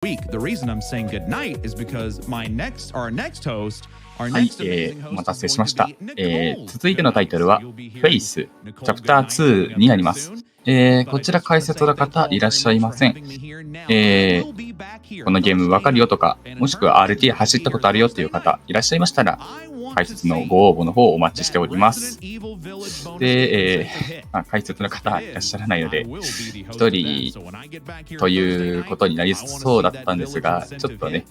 week. The reason I'm saying good night is because our next host.はい、お待たせしました。続いてのタイトルは Face Chapter 2になります。こちら解説の方いらっしゃいません。このゲームわかるよとか、もしくは RT 走ったことあるよっていう方いらっしゃいましたら、解説のご応募の方をお待ちしております。で、解説の方いらっしゃらないので、一人ということになりそうだったんですが、ちょっとね、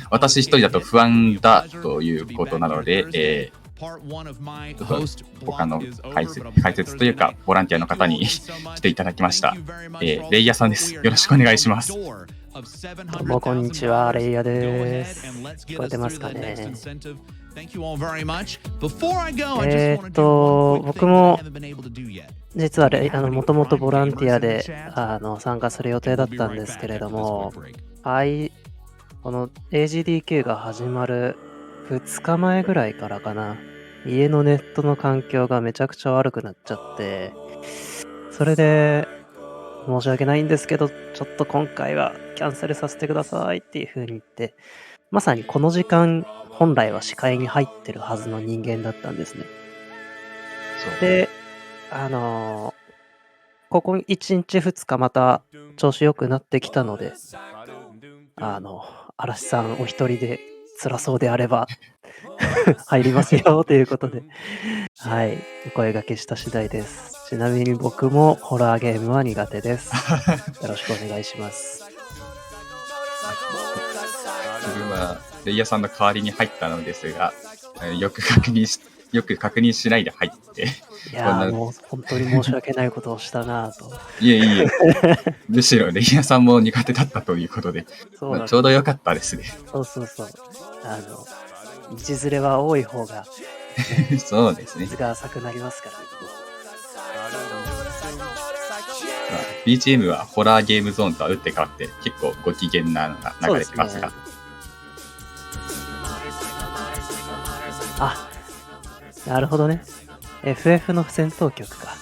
私一人だと不安だということなので、ちょっと他の解説というか、ボランティアの方に来ていただきました。レイヤさんです。よろしくお願いします。どうもこんにちは、レイヤです。聞こえてますかね。僕も実はもともとボランティアで参加する予定だったんですけれども、この AGDQ が始まる2日前ぐらいからかな、家のネットの環境がめちゃくちゃ悪くなっちゃって、それで申し訳ないんですけど、ちょっと今回はキャンセルさせてくださいっていう風に言って、まさにこの時間、本来は視界に入ってるはずの人間だったんですね。で、ここ1日2日また調子良くなってきたので、嵐さんお一人で辛そうであれば入りますよということで、はい、お声掛けした次第です。ちなみに僕もホラーゲームは苦手です。よろしくお願いします。自分はレイヤさんの代わりに入ったのですが、よく確認しないで入って、いやもう本当に申し訳ないことをしたなと。いえむしろレイヤさんも苦手だったということで、ちょうど良かったですね。そう。道連れは多い方が、そうですね。水が浅くなりますから。BGM はホラーゲームゾーンとは打って変わって結構ご機嫌なのが流れてますが。なるほどね。FF の戦闘曲か。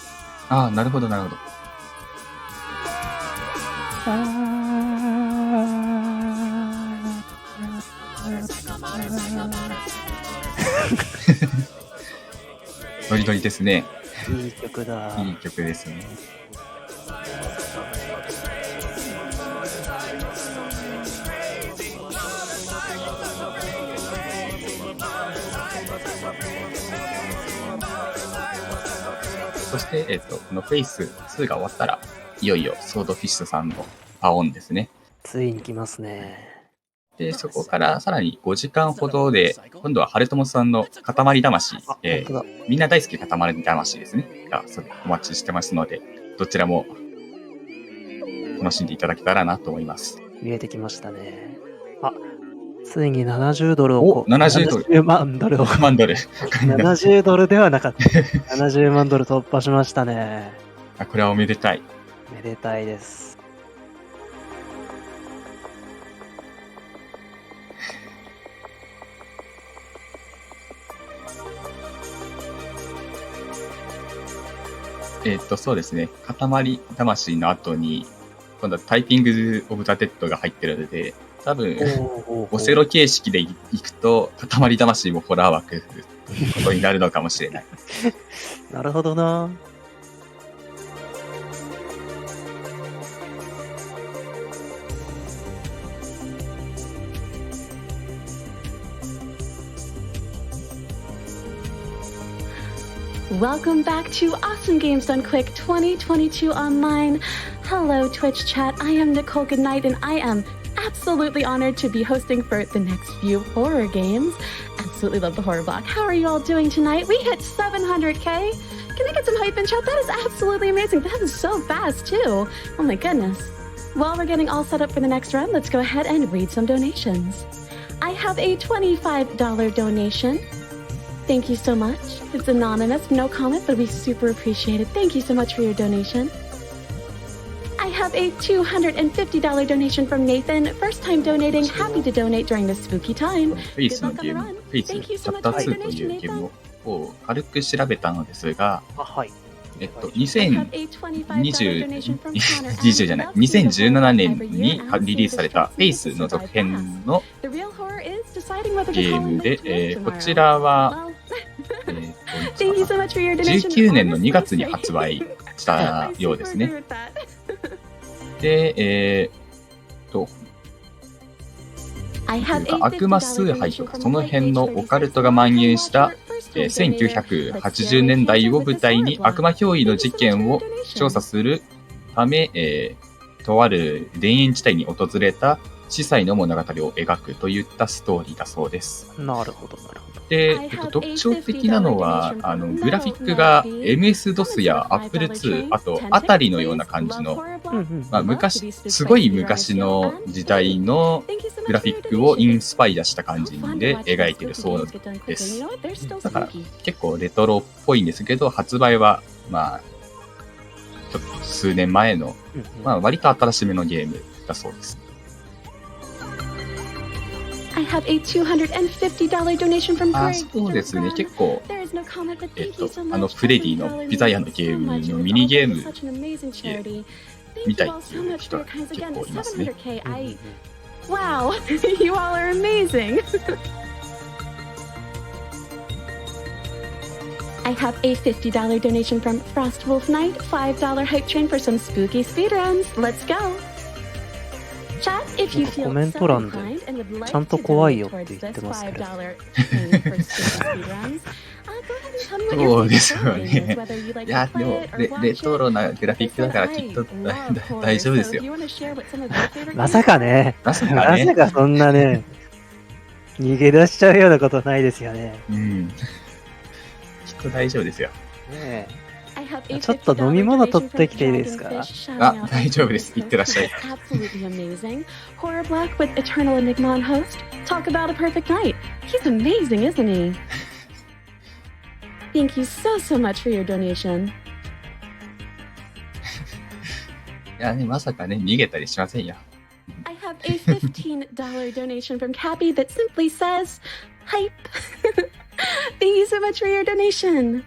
なるほど。ノリノリですね。いい曲だ。いい曲ですね。そして、このフェイス2が終わったら、いよいよソードフィッシュさんのパオンですね。ついに来ますね。で、そこからさらに5時間ほどで、今度は春友さんの塊魂、みんな大好き塊魂ですね。お待ちしてますので、どちらも楽しんでいただけたらなと思います。見えてきましたね。ついに70ドルを70万ドル70ドルではなかった。70万ドル突破しましたね。これはおめでたい。めでたいです。そうですね。塊魂の後に、今度はタイピングオブザ・デッドが入ってるので、多分、オセロ形式でいくと、塊魂もホラー枠ということになるのかもしれない。なるほどな。Welcome back to Awesome Games Done Quick 2022 Online. Hello, Twitch chat. I am Nicole Goodnight, and I am absolutely honored to be hosting for the next few horror games. Absolutely love the horror block. How are you all doing tonight? We hit 700k. Can I get some hype in chat? That is absolutely amazing. That is so fast too. Oh my goodness. While we're getting all set up for the next round, let's go ahead and read some donations. I have a $25 donation. Thank you so much. It's anonymous, no comment, but we super appreciate it. Thank you so much for your donation. I have a $250 donation from Nathan. First time donating, happy to donate during this spooky time. フェイスのゲーム、フェイスチャプター2というゲームを軽く調べたのですが、2020じゃない、2017年にリリースされたフェイスの続編のゲームで、こちらは、19年の2月に発売したようですね。で、悪魔崇拝とかその辺のオカルトが蔓延した1980年代を舞台に悪魔憑依の事件を調査するため、とある田園地帯に訪れた司祭の物語を描くといったストーリーだそうです。なるほど、なるほど。で、特徴的なのは、グラフィックが MS-DOS や Apple II、あと、あたりのような感じの、すごい昔の時代のグラフィックをインスパイアした感じで描いているそうです。だから結構レトロっぽいんですけど、発売は、ちょっと数年前の、割と新しめのゲームだそうです。I have a $250 donation from Greg. そうですね、結構、フレディのピザ屋のゲームのミニゲームみたいっていう人が結構いますね。Wow, you all are amazing. I have a $50 donation from Frost Wolf Knight, $5 hype train for some spooky speedruns. Let's go. Chat, if you feel コメント欄でちゃんと怖いよって言ってますけど。そうですよね。いや、でもレトロなグラフィックだからきっと大丈夫ですよ。まさかそんなね、逃げ出しちゃうようなことないですよね。きっと大丈夫ですよ。ねえ。ちょっと飲み物取ってきていいですか？大丈夫です。いってらっしゃい。Absolutely amazing. Horror Black with Eternal Enigma on host. Talk about a perfect night. He's amazing, isn't he? Thank you so much for your donation. いやね、まさかね、逃げたりしませんよ。I have a $15 donation from Cappy that simply says, hype. Thank you so much for your donation.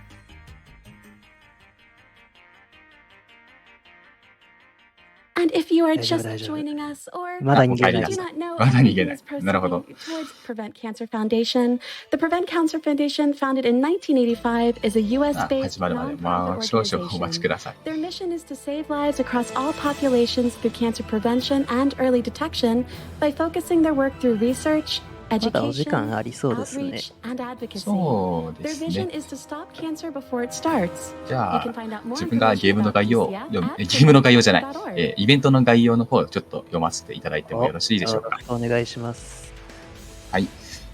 And if you are just joining us or do not know anything is towards Prevent Cancer Foundation, the Prevent Cancer Foundation, founded in 1985, is a US-based nonprofit organization. Their mission is to save lives across all populations through cancer prevention and early detection by focusing their work through research, education, outreach, and advocacy. Their vision is to stop cancer before it starts. じゃあ、自分がゲームの概要じゃない、イベントの概要の方をちょっと読ませていただいてもよろしいでしょうか。お願いします。はい。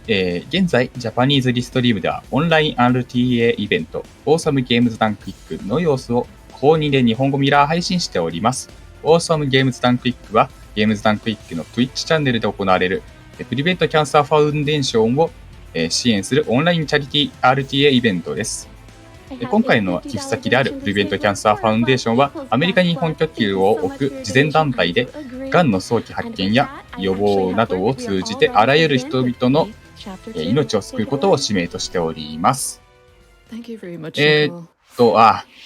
現在、ジャパニーズリストリームでは、オンライン RTA イベント、オーサムゲームズダンクイックの様子を公認で日本語ミラー配信しております。オーサムゲームズダンクイックは、ゲームズダンクイックの Twitch チャンネルで行われるプリベントキャンサーファウンデーションを支援するオンラインチャリティ RTA イベントです。今回の寄付先であるプリベントキャンサーファウンデーションはアメリカに本拠地を置く慈善団体で、がんの早期発見や予防などを通じてあらゆる人々の命を救うことを使命としております。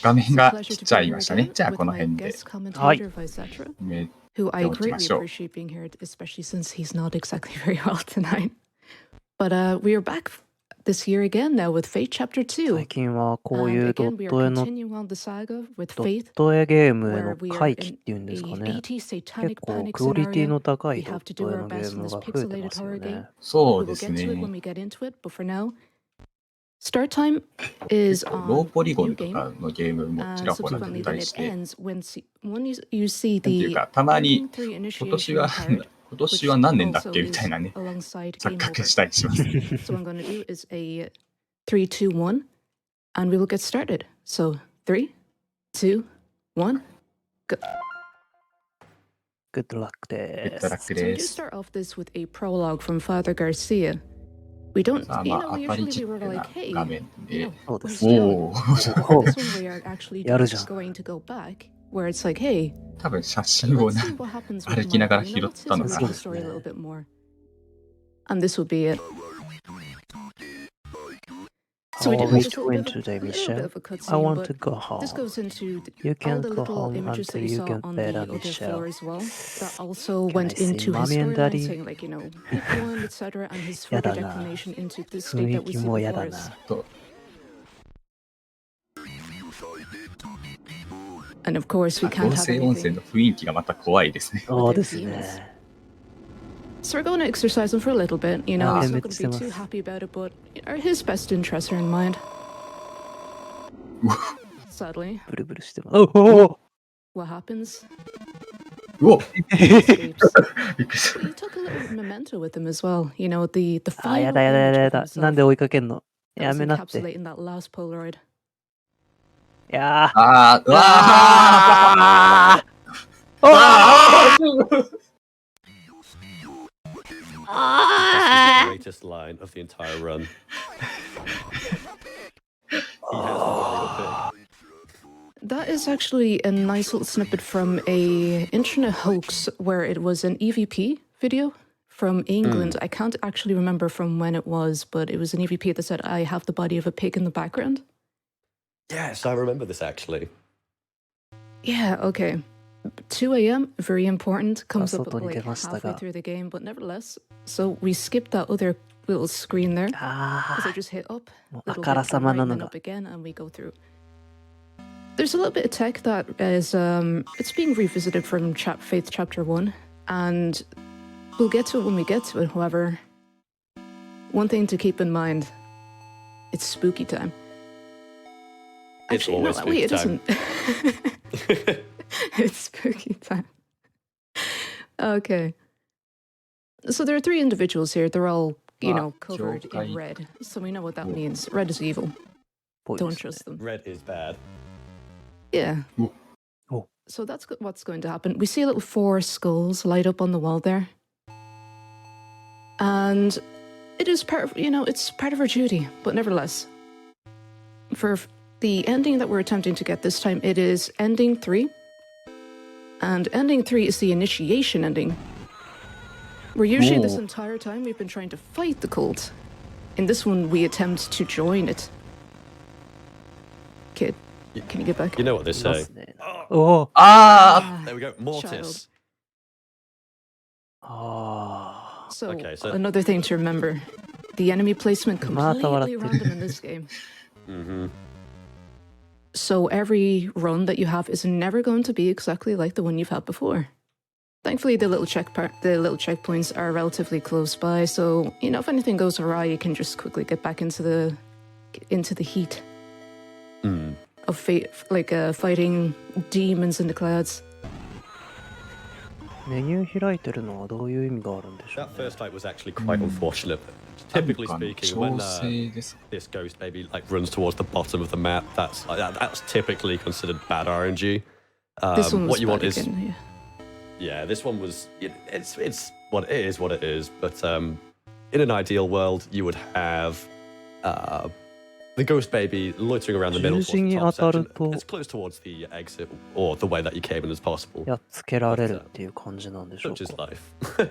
画面が来ちゃいましたね。じゃあこの辺で。はい。who I greatly appreciate being here, especially since he's not exactly very well tonight. But we are back this year again now with Fate Chapter 2. 最近はこういうドット絵のドット絵ゲームへの回帰っていうんですかね。結構クオリティの高いドット絵のゲームが増えてますよね。そうですね。Start time is ローポリゴンとかのゲームもちらほら出たりして、なんていうかたまに今年は何年だっけみたいなね、錯覚したりします。So I'm going to do is a 3, 2, 1, and we will get started. So 3, 2, 1, go. Good luck です。Good luck です。So to start off this with a prologue from Father Garcia.We don't, we usually were like, hey, this one we are actually just going to go back, where it's like, hey, 多分写真を歩きながら拾ったのかな。And this would be it. So we How do are we have this little doing bit of today, a little Michelle? bit of a I cutscene, want but to go home. this goes into You all can't the go little home images that until you you saw get on the better, other Michelle. floor as well. That also Can I went see into his mommy and storyline, daddy? saying like, peak one, etc., and his や further だな。 declination into the state 雰囲 that we 気 see もや before だ us. な。と And of course, we 合 can't have 成温泉 anything. の雰囲気がまた怖いですね。そうですね。 So we're going to exercise him for a little bit. He's not going to be too 点滅してます。 happy about it, but his best interests are in mind. Sadly, ブルブルしてます。おお what happens? うお He escapes. びっくりした But you took a little memento with him as well. The あ、や final だやだやだ image や of だ。なん himself で追いかけんの that や was めなって。 encapsulated in that last Polaroid. いやー。あー、うわあーあー That's the greatest line of the entire run. He has the body to pick. That is actually a nice little snippet from a internet hoax where it was an EVP video from England. I can't actually remember from when it was, but it was an EVP that said, "I have the body of a pig in the background." Yes, I remember this actually. Yeah, okay. 2 a.m., very important, comes up外に like 出ましたが。 halfway through the game, but nevertheless. So we skipped that other little screen there, あ because I あ。 just hit up, もう little あから bit さ to ま right な and の then が up。again, and we go through. There's a little bit of tech that is, it's being revisited from Faith Chapter 1, and we'll get to it when we get to it, however. One thing to keep in mind, it's spooky time. It's Actually, always no, wait, it spooky isn't. It's spooky time. Okay. So there are 3 individuals here. They're all, covered in red. So we know what that means. Red is evil. ぽいで Don't すね trust them. Red is bad. Yeah. Oh. So that's what's going to happen. We see a little 4 skulls light up on the wall there. And it is part of, it's part of our duty, but nevertheless. For the ending that we're attempting to get this time, it is ending 3. And ending 3 is the initiation ending. Where usually this entire time we've been trying to fight the cult. In this one, we attempt to join it. Kid, can you get back? You know what they いま say. すね。おお。あ There we go. Mortis. あ So, Okay, so- another thing to remember. The enemy placement Ma tawarat completely teru. random in this game. Mm-hmm. So every run that you have is never going to be exactly like the one you've had before. Thankfully, the little checkpoints are relatively close by, so if anything goes awry, you can just quickly get back into the heat of fighting demons in the clouds. メニュー開いてるのはどういう意味があるんでしょう That ね。 first fight was actually quite unfortunate. あ。 Typically なんか speaking, when 調整です。 this ghost baby runs towards the bottom of the map, that's typically considered bad RNG. This one was What you want bad is again, yeah, this one was it's what it is. But in an ideal world, you would have the ghost baby loitering around the middle, towards the top section, as close towards the exit or the way that you came in as possible. やっつけられるっていう感じなんでしょう Such is か。 life.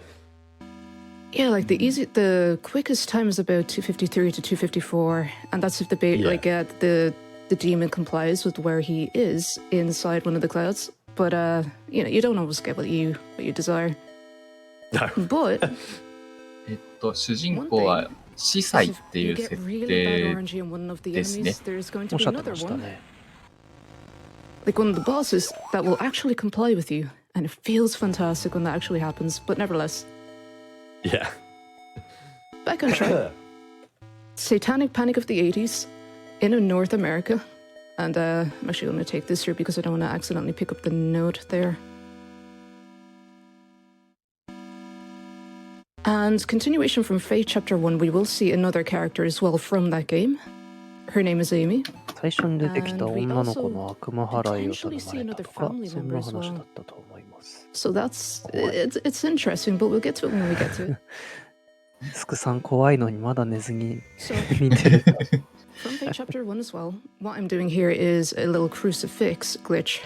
Yeah, like the quickest time is about 253 to 254, and that's if the demon complies with where he is inside one of the clouds. But you don't always get what you desire. No. But 主人公は司祭ってい you う get 設 really bad 定 RNG on one of the ですね。 enemies, there's going お to っ be しゃって another ました one, ね。 like one of the bosses that will actually comply with you, and it feels fantastic when that actually happens. But nevertheless, Yeah. back on track. Satanic Panic of the 80s in North America. And I'm actually going to take this here because I don't want to accidentally pick up the note there. And continuation from Fate Chapter 1, we will see another character as well from that game. Her name is Amy. 最初に出てきた女の子の悪魔払いを頼まれたとか potentially see another family そん member な as well. 話だったと思います。 So it's interesting, but we'll get to it when we get to it. スクさん怖いのにまだ寝ずに So 見てる。 from Fate Chapter 1 as well, what I'm doing here is a little crucifix glitch.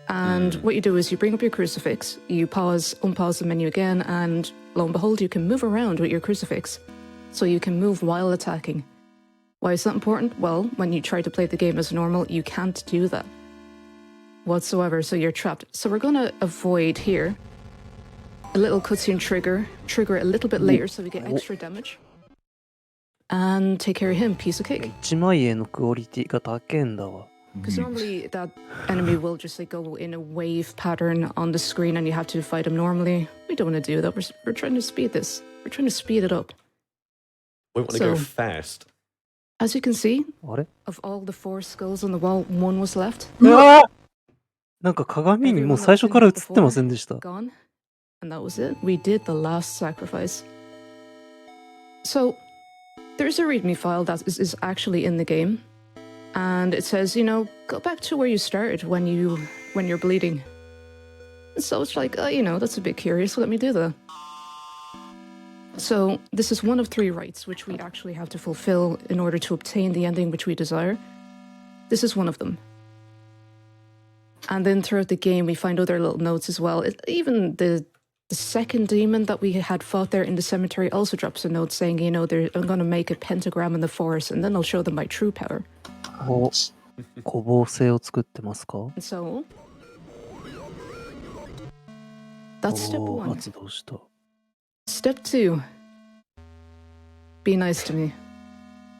And what you do is you bring up your crucifix, you unpause the menu again, and lo and behold, you can move around with your crucifix. So you can move while attacking. Why is that important? Well, when you try to play the game as normal, you can't do that whatsoever, so you're trapped. So we're going to avoid here a little cutscene trigger it a little bit later so we get extra damage. And take care of him, piece of cake. 1枚へのクオリティが高いんだわ。Because normally that enemy will just like go in a wave pattern on the screen and you have to fight him normally. We don't want to do that. We're trying to speed this. We're trying to speed it up. We want to go fast. As you can see, あれ of all the 4 skulls on the wall, 1 was left. なんか鏡にもう最初から映ってませんでした。 Gone. And that was it. We did the last sacrifice. So, there's a readme file that is actually in the game. And it says, you know, go back to where you started when you're bleeding. So it's like, you know, that's a bit curious. Let me do that. So this is one of 3 rites which we actually have to fulfill in order to obtain the ending which we desire. This is one of them. And then throughout the game, we find other little notes as well. Even the second demon that we had fought there in the cemetery also drops a note saying, you know, I'm going to make a pentagram in the forest and then I'll show them my true power. こぼう星を作ってますか? So, that's step 1. 発動した。 Step 2. Be nice to me.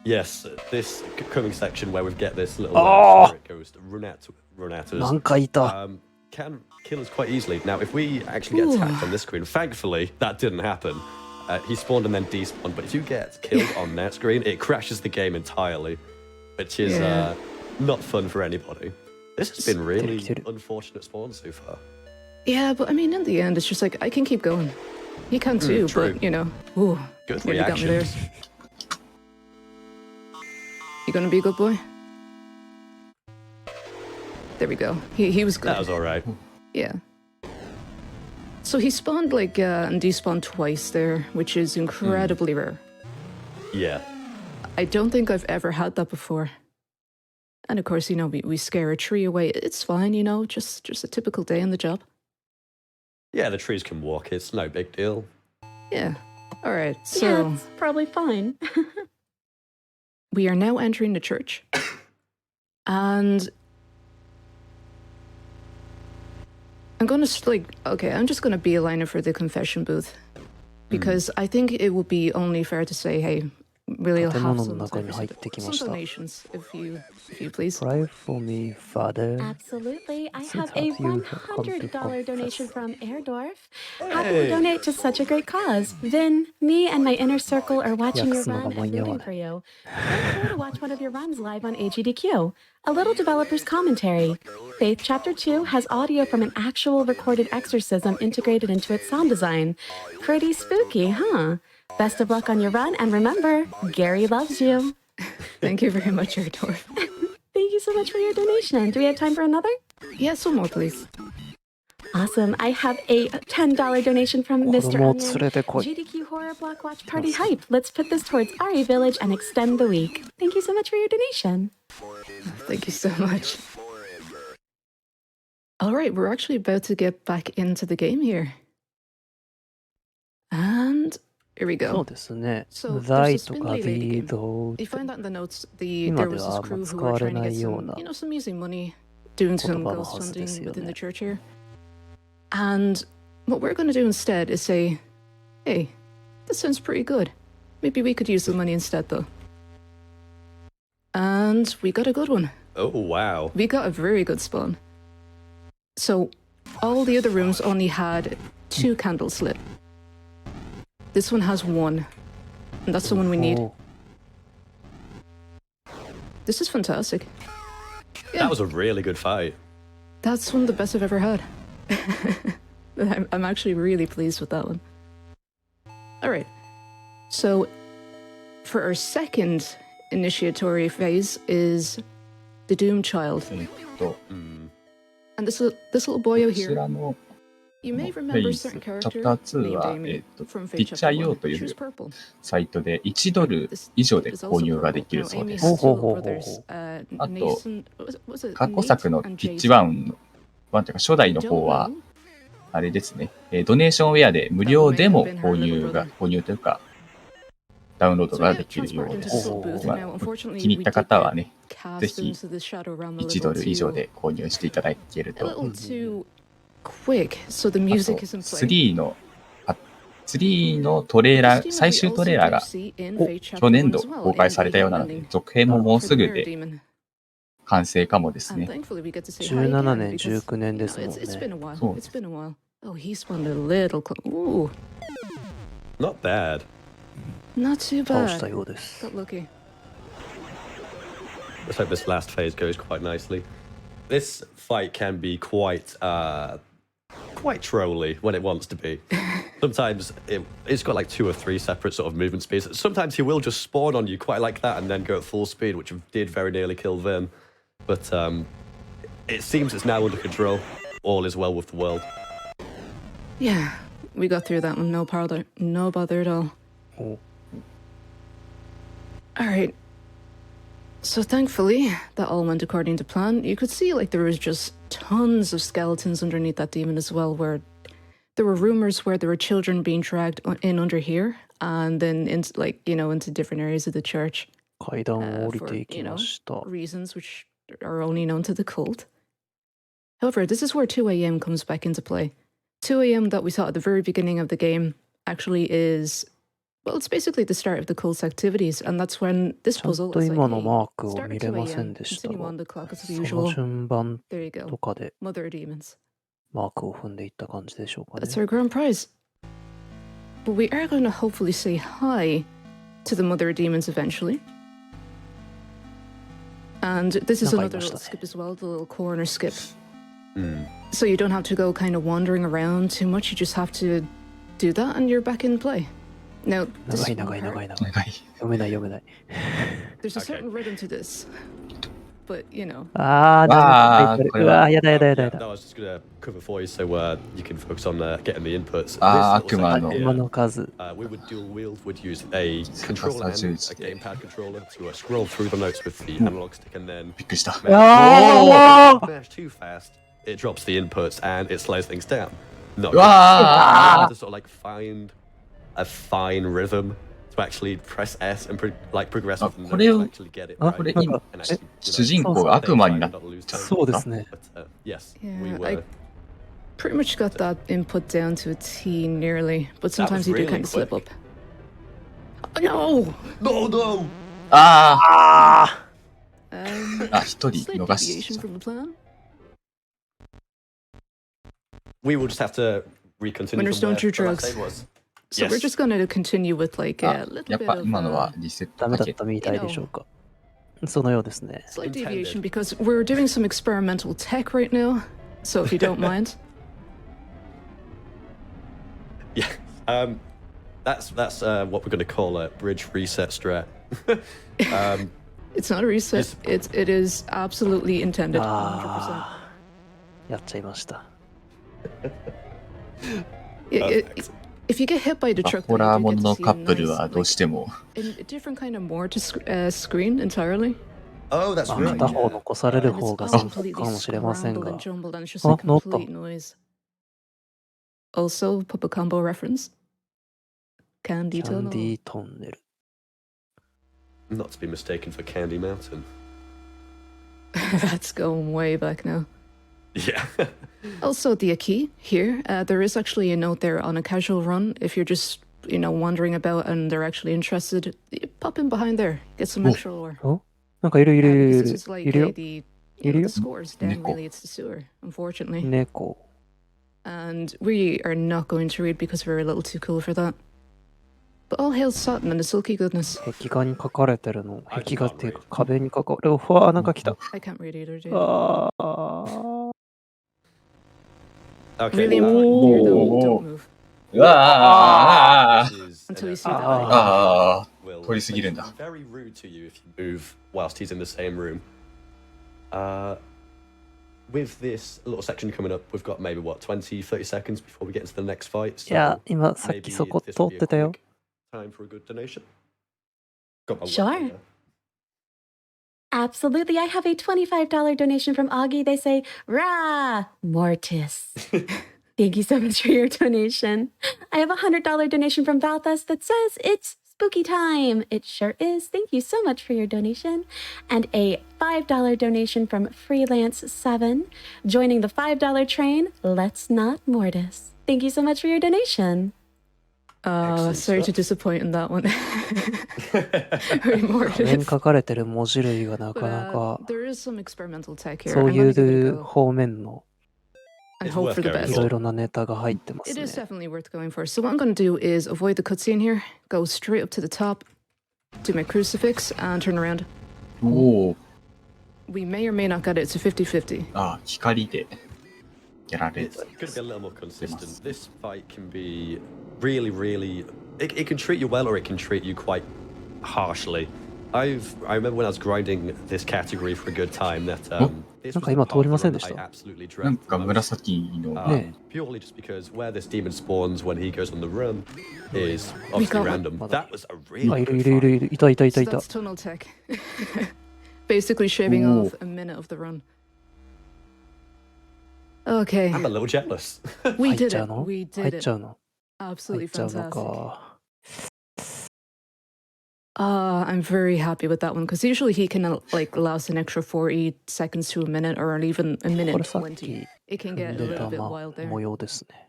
Yes, this coming section where we get this little where it goes to run at us. 何回いた? Can kill us quite easily. Now, if we actually get attacked on this screen, thankfully that didn't happen. He spawned and then despawned, but if you get killed on that screen, it crashes the game entirely, which is not fun for anybody. This has been really unfortunate spawn so far. Yeah, but I mean, in the end, it's just like, I can keep going. You can too, but, you know, ooh, good nearly got me reaction. there. You gonna be a good boy? There we go. He was good. That was alright. Yeah. So he spawned like and despawned twice there, which is incredibly rare. Yeah. I don't think I've ever had that before. And of course, you know, we scare a tree away. It's fine, you know, just a typical day on the job. Yeah, the trees can walk. It's no big deal. Yeah. All right. So yeah, it's probably fine. we are now entering the church. And I'm going to, I'm just going to beeline it for the confession booth. Because I think it would be only fair to say, hey, really, I'll have some donations, if you please. Pray for me, Father. Absolutely. I have a $100 donation from Airdorf. Happy to donate to such a great cause. Vynn, me and my inner circle are watching your run and rooting for you. Feel free to watch one of your runs live on AGDQ. A little developer's commentary. Faith Chapter 2 has audio from an actual recorded exorcism integrated into its sound design. Pretty spooky, huh? Best of luck on your run, and remember, Gary loves you. Thank you very much, Erdorf. Thank you so much for your donation. Do we have time for another? Yes, one more, please. Awesome. I have a $10 donation from Mr. Onion. GDQ Horror Block Watch Party Hype. Let's put this towards Ari Village and extend the week. Thank you so much for your donation. Thank you so much. All right, we're actually about to get back into the game here. And here we go. そうですね。 So 財 there's と a か spindly lady ビー game. ド You find that in the notes. There 今 was で this は crew 使 who わ were れ trying to な get いよう some, な some easy money doing some 言葉の ghost はずですよ hunting within ね。 the church here. And what we're going to do instead is say, hey, that sounds pretty good. Maybe we could use the money instead, though. And we got a good one. Oh, wow. We got a very good spawn. So all the other rooms only had 2 candles lit. This one has 1. And that's the one we need. Oh. This is fantastic. That was a really good fight. That's one of the best I've ever had. I'm actually really pleased with that one. Alright. So, for our second initiatory phase is the Doom Child. And this little boyo こち here. らの You may フ remember ェ a イス、 certain チャ character プター2 named は、 Amy ピ from ッ Fate チャー Chapter 用と 1. い She was う purple. サイトで1ドル This 以上で is 購 also 入がで purple. きる Now, そう Amy で has す。 two ほうほう little ほうほう brothers. あと、 Nathan, was it 過去作の Nate ピ and ッチ Jason? ワンというか初代の方は、あれですね、ドネーションウェアで無料でも購入というか、ダウンロードができるようです。気に入った方はね、ぜひ1ドル以上で購入していただけると。あと3のトレーラー、最終トレーラーが去年度公開されたようなので、続編ももうすぐで完成かもですね。17年、19年ですもんね。そう。Not bad. Not too 倒し bad. たようです。 Got lucky. Let's hope this last phase goes quite nicely. This fight can be quite trolly when it wants to be. Sometimes it's got like 2 or 3 separate sort of movement speeds. Sometimes he will just spawn on you quite like that and then go at full speed, which did very nearly kill Vynn. But it seems it's now under control. All is well with the world. Yeah, we got through that one. No bother at all. All right. So thankfully, that all went according to plan. You could see like there was just tons of skeletons underneath that demon as well, where there were rumors where there were children being dragged in under here and then into into different areas of the church 階段を降り for ていきました。 reasons which are only known to the cult. However, this is where 2 a.m. comes back into play. 2 a.m. that we saw at the very beginning of the game actually is, well, it's basically the start of the cult's activities, and that's when this ちゃん puzzle と is like, 今の hey, マークを start 見 at れ 2 ません a.m., でした continue が、 on the clock as その usual. 順番 There you と go. かで Mother demons. マークを踏んでいった感じでしょうかね。 That's our grand prize. But we are going to hopefully say hi to the mother demons eventually. And this is another little skip as well, the little corner skip. So you don't have to go kind of wandering around too much. You just have to do that and you're back in play. Now, this 長い長い長い長い。長い。読めない読めない。 there's a certain rhythm to this. But, you know. ああー、ー、これは。うわー、やだやだやだや No, だ。 I was just going to cover for you so you can focus on getting the inputs. あー、 This little 悪魔 section の。 here, 馬の数。 we would dual wield, would use a controller and a gamepad controller to scroll through the notes with the analog stick and then びっくりした。 mash too fast, it drops the inputs and it slows things down. No, うわ to sort of like find a fine rhythm to actually press S and progress with the notes to actually get it あ、こ right. れ なん 今 か、 And actually, 主人公が悪魔になっちゃった。そうですね。 But yes, Yeah, we I were. pretty much got that input down to a T nearly. But sometimes you do really kind of slip quick. up. Oh, no! No, no! ああ、一人 Slight 逃し deviation ちゃっ from the plan. We will just have to recontinue Winners from don't do where the last drugs. save was. So we're Yes. just going to continue with like た。 a あ、 little やっ bit ぱ of 今のはリセットダメだだけ。ったみたいでしょうか。そのようですね。 slight Intended. deviation because we're doing some experimental tech right now. So if you don't mind. Yeah. That's what we're going to call a bridge reset strat. It's not a reset. It is absolutely intended. 100%. あー、やっちゃいました。 If you get hit by the まあ truck, ホ though, ラー you も do の get の to see カ a ップル nice, はどうしても a different kind of more to screen entirely. Oh, that's まあ、 right. 片方残される And it's 方が all 先 completely かもしれません scrambled が and。jumbled, and it's just あ、 a 乗った。 complete noise. Also, Papa Combo reference. キ Candy ャンディ Tunnel. ートンネル。 Not to be mistaken for Candy Mountain. That's going way back now. Yeah. Also, the key here, there is actually a note there on a casual run. If you're just, wandering about and they're actually interested, you pop in behind there, get some extra lore. お、なんかいるいるい Because る this い is る like いるよ。 the いるよ。 scores down. Neko. Really, it's the sewer, unfortunately. 猫。 And we are not going to read because we're a little too cool for that. But all hail Satan and the silky goodness. 壁画に書かれてるの。壁画っていうか壁に書かれる。うわー、なんか来た。 I can't read either, dude. あー。 Okay. Really important here, though. Whoa. Don't move うわあ until you see that. ああ will 通り過ぎるんだ。 be very rude to you if you move whilst he's in the same room. With this little section coming up, we've got maybe 20, 30 seconds before we get into the next fight. いや、今さっきそこ通ってたよ。 Time for a good donation. Got my Sure. weapon there. Absolutely. I have a $25 donation from Augie. They say, Rah, Mortis. Thank you so much for your donation. I have a $100 donation from Balthus that says it's spooky time. It sure is. Thank you so much for your donation. And a $5 donation from Freelance7. Joining the $5 train, let's not mortis. Thank you so much for your donation. Sorry to disappoint in that one. 画面書かれてる文字類がなかなか There is some experimental tech here. そういう方面の And hope for the い best. ろいろなネタが入ってます It ね。 is definitely worth going for. So what I'm going to do is avoid the cutscene here, go straight up to the top, do my crucifix, and turn around. おお。 We may or may not get it. It's a 50-50. あ、光でやられ It's going to be a little more consistent. This fight can be really. It can treat you well or it can treat you quite harshly. I remember when I was grinding this category for a good time that this なん was か今 the part 通りま of せん the で run し I た。 absolutely なん dreaded か the most. 紫の、ね Purely just because where this demon spawns when he goes on the run is We obviously got random. one. That was a あ、 really いる good いるいる fight. いる。いたいたいた So いた。 that's tunnel tech. Basically shaving Ooh. off a minute of the run. Okay, I'm a little jealous. we 入っ did ちゃう it. の We 入 did っちゃ it. うの Absolutely 入っちゃうの fantastic. か。I'm very happy with that one because usually he can like last an extra 40 seconds to a minute or even a こ minute れさっ 20. き It can 踏 get ん a で little た bit wild there. 模様ですね。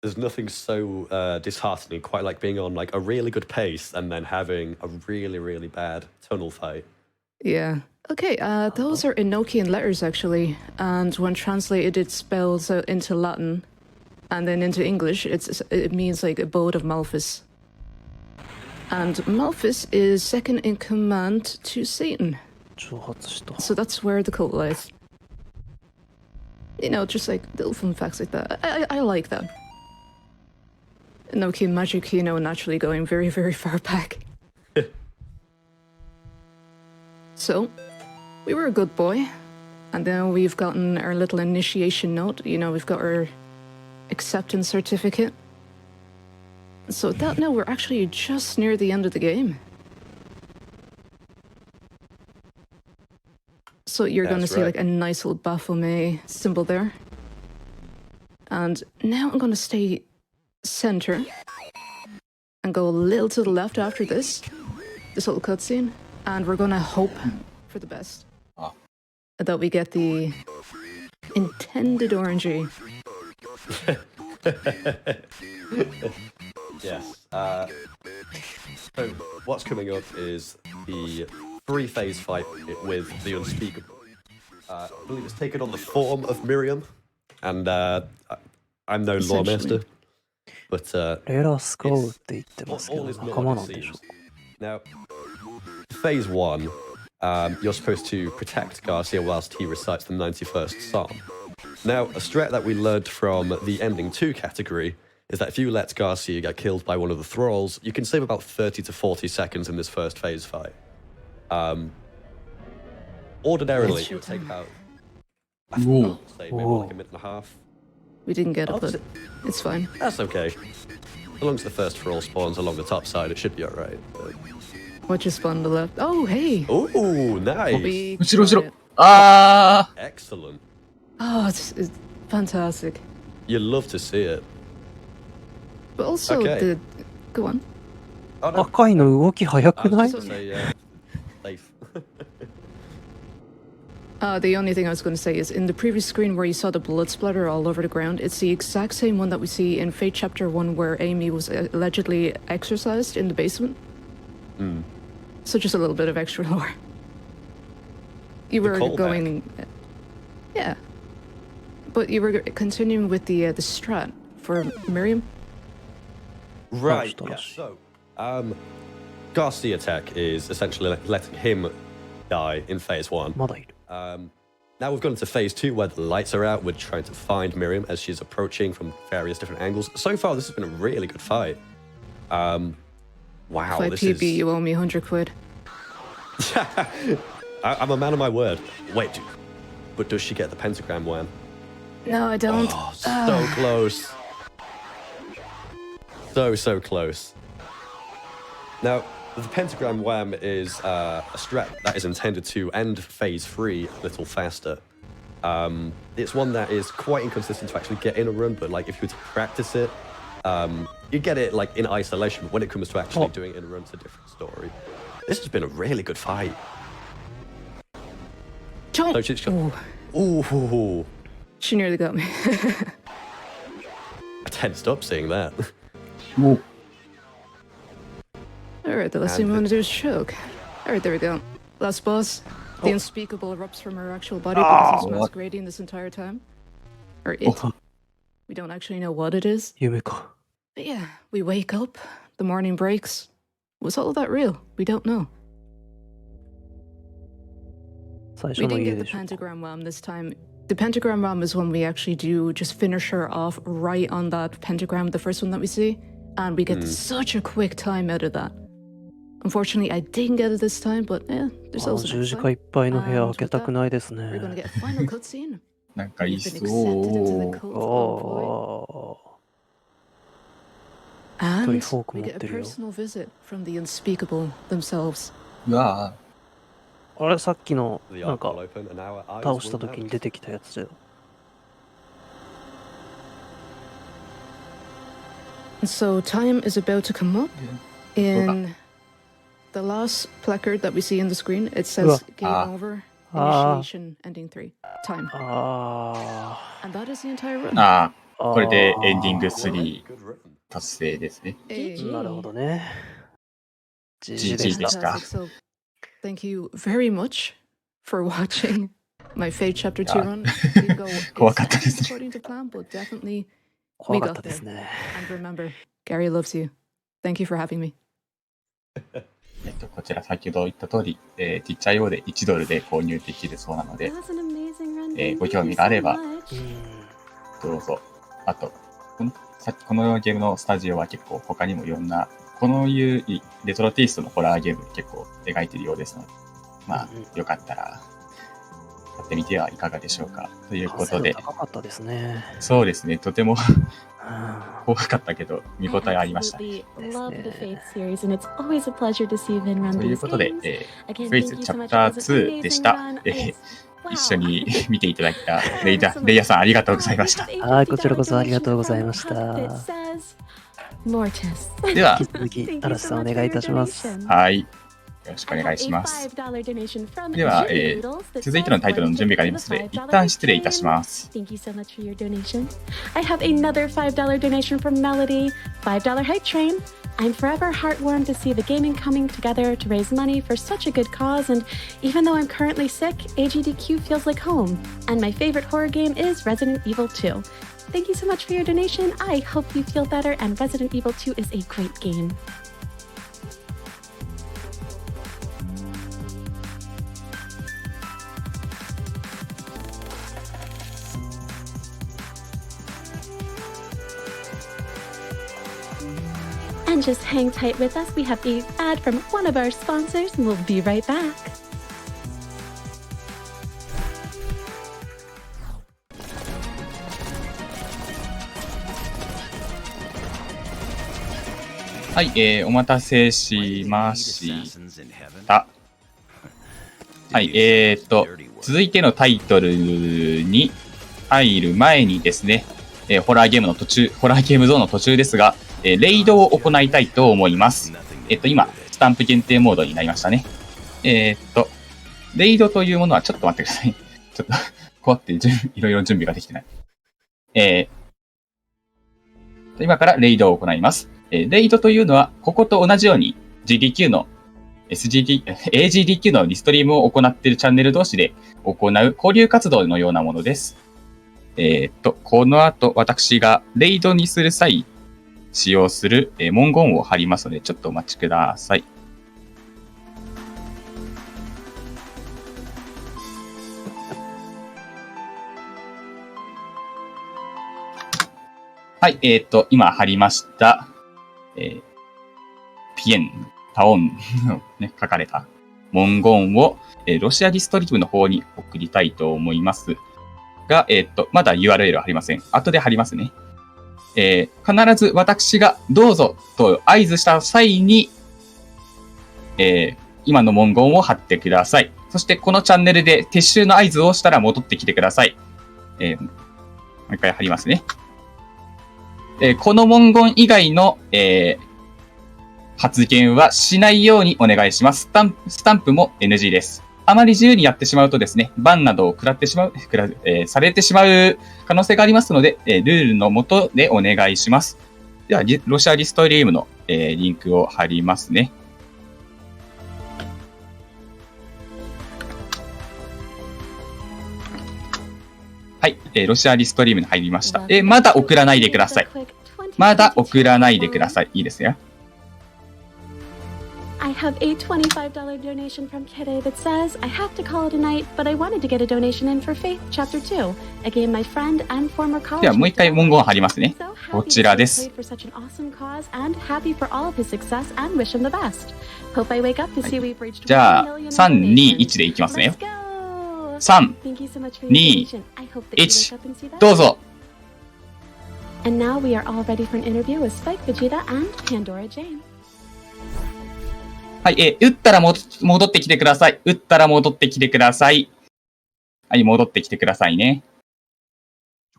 There's nothing so disheartening quite like being on like a really good pace and then having a really bad tunnel fight. Yeah. Okay, those are Enochian letters actually, and when translated it spells out into Latin and then into English it means like abode of Malthus. And Malthus is second in command to Satan. 蒸発した。 So that's where the cult lies. You know, just like little fun facts like that. I like that. Enochian magic, you know, naturally going very far back. So, we were a good boy, and then we've gotten our little initiation note. You know, we've got our acceptance certificate. So with that now, we're actually just near the end of the game. So you're going to That's see right. like a nice little Baphomet symbol there. And now I'm going to stay center and go a little to the left after this little cutscene, and we're going to hope for the best. Ah. That we get the intended orangey. Yes. So what's coming up is the 3-phase fight with the Unspeakable. I believe it's taken on the form of Miriam, and I'm no lore master, but レラスカウって言ってますけ all ど、 is 仲間 not な what ん it でしょ seems. Now, phase 1, you're supposed to protect Garcia whilst he recites the 91st Psalm. Now, a strat that we learned from the ending 2 category is that if you let Garcia get killed by one of the thralls, you can save about 30 to 40 seconds in this first phase fight. Ordinarily, it would take about, I Whoa. don't know, say maybe like a minute and a half. We didn't get it, Oh, but it's fine. That's okay. As long as the first thrall spawns along the top side, it should be alright. What just spawned to the left? Oh, hey! Ooh, nice. We 後ろ後 got ろ it. あ Excellent. Oh, it's fantastic. You love to see it. But also Okay. the... Go on. Oh, no. 赤いの動き早 I く was ない just gonna say, safe. The only thing I was going to say is in the previous screen where you saw the blood splatter all over the ground, it's the exact same one that we see in Fate Chapter 1 where Amy was allegedly exorcised in the basement. So just a little bit of extra lore. You were callback. going... Yeah. But you were continuing with the strat for Miriam? Right. Oh, Yeah. gosh. So, Garcia tech is essentially letting him die in phase 1. まだいる。 Now we've gone into phase 2 where the lights are out. We're trying to find Miriam as she's approaching from various different angles. So far, this has been a really good fight. Wow, By this PB, is... you owe me 100 quid. I'm a man of my word. Wait, dude. But does she get the pentagram wham? No, I don't. Oh, so close. So close. Now, the pentagram wham is a strat that is intended to end phase 3 a little faster. It's one that is quite inconsistent to actually get in a run, but like if you were to practice it, you get it like in isolation, but when it comes to actually doing it in a run, it's a different story. This has been a really good fight. Don't. So ooh. She nearly got me. I tensed up seeing that. Whoa. Alright, the last thing we want to do is choke. Alright, there we go. Last boss. The unspeakable erupts from her actual body because it's masquerading this entire time. Or it. We don't actually know what it is. Yumiko. But yeah, we wake up, the morning breaks. Was all of that real? We don't know. We didn't get the pentagram realm this time. The pentagram realm is when we actually do just finish her off right on that pentagram, the first one that we see. And we get such a quick time out of that. Unfortunately, I didn't get it this time, but yeah, there's also next time. We're gonna get a final cutscene. なんかいい You've そ been accepted into the う。 cult of Void. And we get a personal visit from the unspeakable themselves. うわあれ、さっきの、 The なん arc か will open and our eyes 倒した will 時に melt. 出てきたやつだよ。So time is about to come up. In the last placard that we see on the screen, it says game over, initiation, ending 3. Time. あ And that is the entire run. あ。あ。これでエンディング Well, 3 good run. 達成ですね。なるほどね。GG でしでした。 Fantastic. So, thank you very much for watching my Fate Chapter 2 run. We go 怖かったですね。 according to plan, but definitely 怖かったですね。 and remember, Gary loves you. Thank you for having me. こちら先ほど言った通り、ちっちゃいようで1ドルで購入できるそうなので、 That was an amazing run. Thank ご you 興味があれ so ば much. どうぞ。あと、このゲームのスタジオは結構他にもいろんな、このいうレトロテイストのホラーゲーム結構描いているようですので、まあ、よかったらやってみてはいかがでしょうか。ということで、高かったですね。そうですね、とてもうん怖かったけど、見応えありました。 I absolutely love the Faith series, and it's always a pleasure to see Vynn run という these ことで、 games. Again, フェイ thank ス you チャ so プ much. ター It was an 2でし amazing た。 run. It's- 一緒に見ていただいたレイヤーさんありがとうございました。はい、こちらこそありがとうございました。 Mortis. では、引き続き、嵐さんお願いいたします。はい。よろしくお願いします。では、続いてのタイトルの準備がありますので、一旦失礼いたします。 Thank you so much for your donation. I have another $5 donation from Melody. $5 hype train. I'm forever heartwarmed to see the gaming coming together to raise money for such a good cause, and even though I'm currently sick, AGDQ feels like home. And my favorite horror game is Resident Evil 2. Thank you so much for your donation. I hope you feel better, and Resident Evil 2 is a great game. And just hang tight with us. We have an ad from one of our sponsors, and we'll be right back.はい、お待たせしました。はい、続いてのタイトルに入る前にですね、ホラーゲームゾーンの途中ですが、レイドを行いたいと思います。今、スタンプ限定モードになりましたね。レイドというものは、ちょっと待ってください。ちょっと、怖くていろいろ準備ができてない。今からレイドを行います。レイドというのは、ここと同じように GDQ の AGDQ のリストリームを行っているチャンネル同士で行う交流活動のようなものです。この後、私がレイドにする際、使用する文言を貼りますので、ちょっとお待ちください。はい、今貼りました。ピエン、タオンの、ね、書かれた文言を、ロシアディストリームの方に送りたいと思いますが、まだ URL は貼りません。後で貼りますね。必ず私がどうぞと合図した際に、今の文言を貼ってください。そしてこのチャンネルで撤収の合図をしたら戻ってきてください。もう一回貼りますね。この文言以外の、発言はしないようにお願いします。スタンプも NG です。あまり自由にやってしまうとですね、バンなどをされてしまう可能性がありますので、ルールの下でお願いします。では、ロシアリストリームの、リンクを貼りますね。はい、ロシアリストリームに入りました。まだ送らないでください。まだ送らないでください。いいですよ。I have a $25 donation from Kide that says, I have to call it a night, but I wanted to get a donation in for Faith Chapter 2, a game my friend and former college ではもう一回文言を貼りますね。こちらです。じゃあ、3、2、1でいきますね。3、2、1、どうぞ。And now we are all ready for an interview with Spike Vegeta and Pandora Jane. はい、打ったら戻ってきてください。打ったら戻ってきてください。はい、戻ってきてくださいね。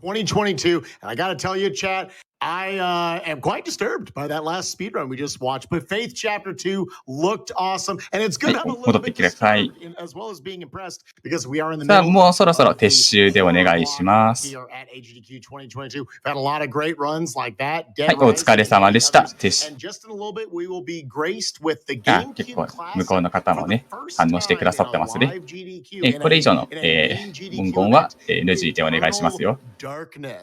2022, and I gotta tell you, chat, I am quite disturbed by that last speedrun we just watched. But Faith Chapter 2 looked awesome, and it's good to have a little bit disturbed as well as being impressed because we are in the middle. さあ、もうそろそろ撤収でお願いします。Here at AGDQ2022, we've had a lot of great runs like that. はい、お疲れ様でした。撤収。And just in a little bit, we will be graced with the 結構向こうの方もね、反応してくださってますね。これ以上の、文言は、NG でお願いしますよ。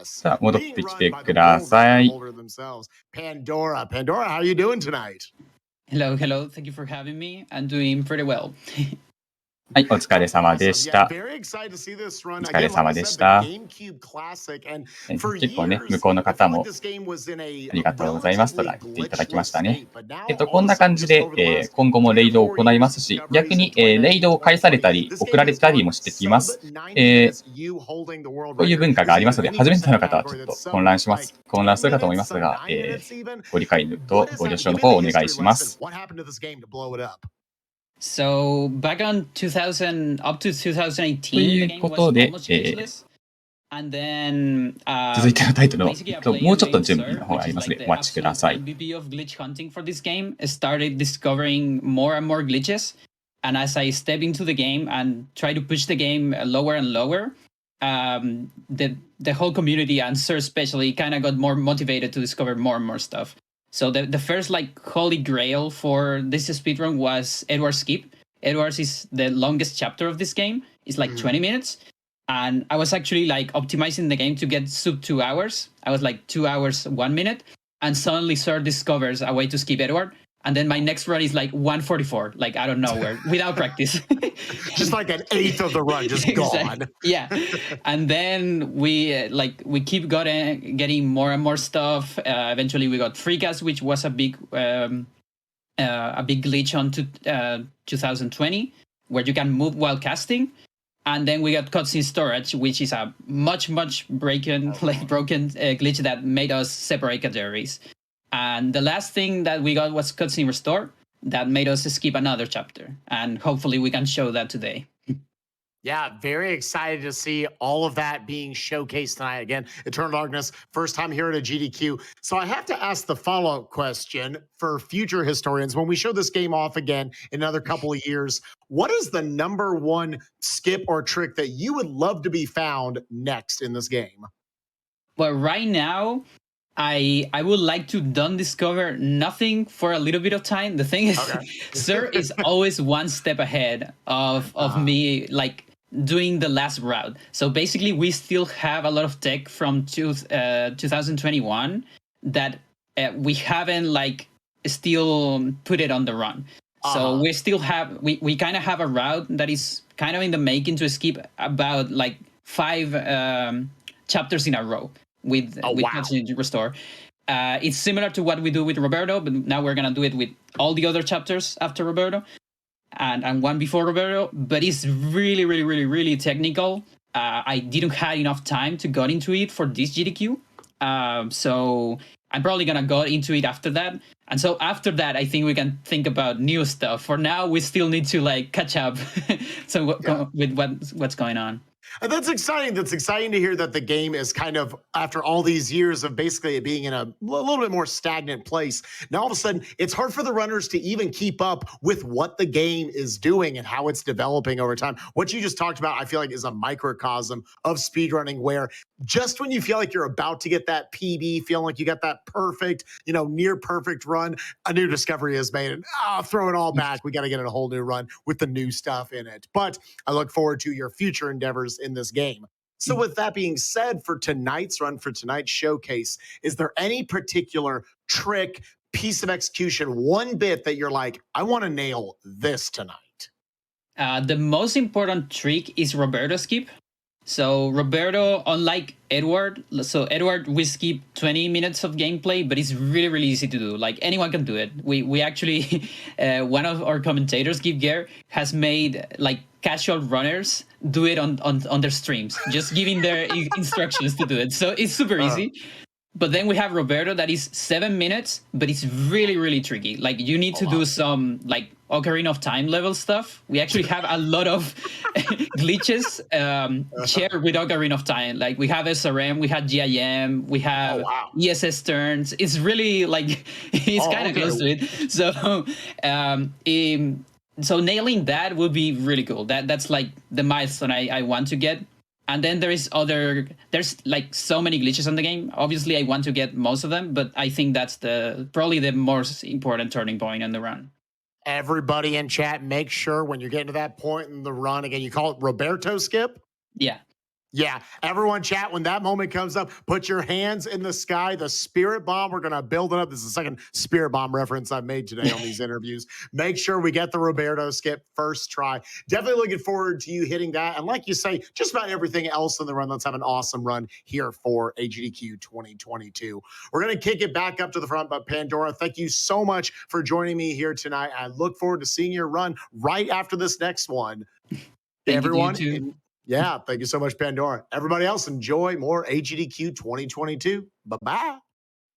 さあ、戻ってきてください。Pandora, how are you doing tonight? Hello. Thank you for having me. I'm doing pretty well. はい、お疲れ様でした。お疲れ様でした。結構ね、向こうの方もありがとうございますとか言っていただきましたね。こんな感じで、今後もレイドを行いますし、逆に、レイドを返されたり、送られたりもしてきます。こういう文化がありますので、初めての方はちょっと混乱するかと思いますが、ご理解とご了承の方をお願いします。So back on 2000 up to 2018, ということで、続いてのタイトルをもうちょっと準備の方がありますのでお待ちください。BB of glitch hunting for this game started discovering more and more glitches, and as I step into the game and try to push the game lower and lower, the whole community and Sir especially kind of got more motivated to discover more and more stuff. So the first like holy grail for this speedrun was Edward's skip. Edward's is the longest chapter of this game. It's like 20 minutes. And I was actually like optimizing the game to get sub 2 hours. I was like 2 hours, 1 minute. And suddenly Sir discovers a way to skip Edward. And then my next run is like 144, like I don't know where, without practice. Just like an eighth of the run, just gone. Yeah. And then we keep getting more and more stuff. Eventually we got free cast, which was a big glitch on 2020, where you can move while casting. And then we got cutscene storage, which is a much broken glitch that made us separate categories. And the last thing that we got was cutscene restore that made us skip another chapter. And hopefully we can show that today. Yeah, very excited to see all of that being showcased tonight. Again, Eternal Darkness, first time here at a GDQ. So I have to ask the follow-up question for future historians. When we show this game off again in another couple of years, what is the number one skip or trick that you would love to be found next in this game? Well, right now, I would like to don't discover nothing for a little bit of time. The thing is, okay. Sir is always one step ahead of me, like doing the last route. So basically, we still have a lot of tech from 2021 that we haven't like still put it on the run. So we still have, we kind of have a route that is kind of in the making to skip about like 5 chapters in a row. With Cutscene Restore. It's similar to what we do with Roberto, but now we're going to do it with all the other chapters after Roberto and one before Roberto. But it's really technical. I didn't have enough time to go into it for this GDQ. So I'm probably going to go into it after that. And so after that, I think we can think about new stuff. For now, we still need to like catch up with what's going on. And that's exciting. That's exciting to hear that the game is kind of, after all these years of basically it being in a little bit more stagnant place, now all of a sudden it's hard for the runners to even keep up with what the game is doing and how it's developing over time. What you just talked about, I feel like, is a microcosm of speedrunning, where just when you feel like you're about to get that PB, feeling like you got that perfect, near perfect run, a new discovery is made. And throw it all back. We got to get a whole new run with the new stuff in it. But I look forward to your future endeavors in this game. So with that being said, for tonight's run, for tonight's showcase, is there any particular trick, piece of execution, one bit that you're like, I want to nail this tonight? The most important trick is Roberto skip. So Roberto, unlike Edward, we skip 20 minutes of gameplay, but it's really, really easy to do. Like, anyone can do it. We actually, one of our commentators, Give Gare, has made like casual runners do it on their streams, just giving their instructions to do it. So it's super easy. But then we have Roberto that is 7 minutes, but it's really, really tricky. Like, you need to do some like Ocarina of Time level stuff. We actually have a lot of glitches shared with Ocarina of Time. Like, we have SRM, we have GIM, we have ESS turns. It's really like, it's kind of close to it. So nailing that would be really cool. That's like the milestone I want to get. And then there's like so many glitches on the game. Obviously, I want to get most of them, but I think that's probably the most important turning point in the run. Everybody in chat, make sure when you're getting to that point in the run, again, you call it Roberto skip? Yeah. Yeah, everyone chat, when that moment comes up, put your hands in the sky. The spirit bomb, we're going to build it up. This is the second spirit bomb reference I've made today on these interviews. Make sure we get the Roberto skip first try. Definitely looking forward to you hitting that. And like you say, just about everything else in the run. Let's have an awesome run here for AGDQ 2022. We're going to kick it back up to the front, but Pandora, thank you so much for joining me here tonight. I look forward to seeing your run right after this next one. Everyone. Yeah, thank you so much, Pandora. Everybody else, enjoy more AGDQ 2022. Bye-bye.